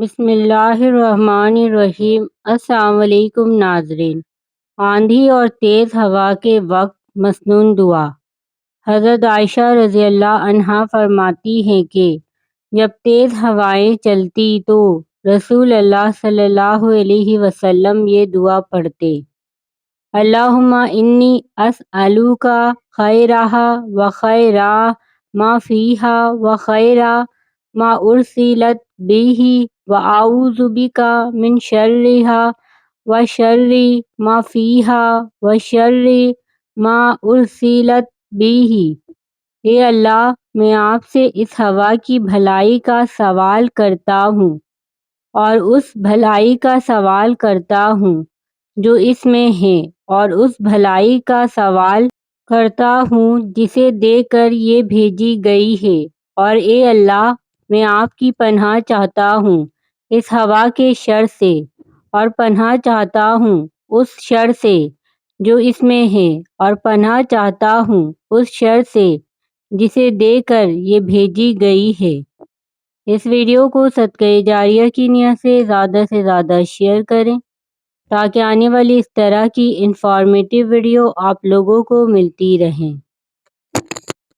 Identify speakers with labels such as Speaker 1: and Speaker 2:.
Speaker 1: بسم اللہ الرحمن الرحیم۔ السلام علیکم ناظرین۔ آندھی اور تیز ہوا کے وقت مسنون دعا۔ حضرت عائشہ رضی اللہ عنہا فرماتی ہیں کہ جب تیز ہوائیں چلتی تو رسول اللہ صلی اللہ علیہ وسلم یہ دعا پڑھتے: اللہم انی اسألوک خیرہا و خیرا ما فیہا و خیرا ما ارسلت بہ و اعوذ بک من شرہا و شر ما فیہا و شر ما ارسلت بہ۔ اے اللہ، میں آپ سے اس ہوا کی بھلائی کا سوال کرتا ہوں اور اس بھلائی کا سوال کرتا ہوں جو اس میں ہے، اور اس بھلائی کا سوال کرتا ہوں جسے دے کر یہ بھیجی گئی ہے، اور اے اللہ، میں آپ کی پناہ چاہتا ہوں اس ہوا کے شر سے، اور پناہ چاہتا ہوں اس شر سے جو اس میں ہے، اور پناہ چاہتا ہوں اس شر سے جسے دے کر یہ بھیجی گئی ہے۔ اس ویڈیو کو صدقہ جاریہ کی نیت سے زیادہ شیئر کریں تاکہ آنے والی اس طرح کی انفارمیٹیو ویڈیو آپ لوگوں کو ملتی رہیں۔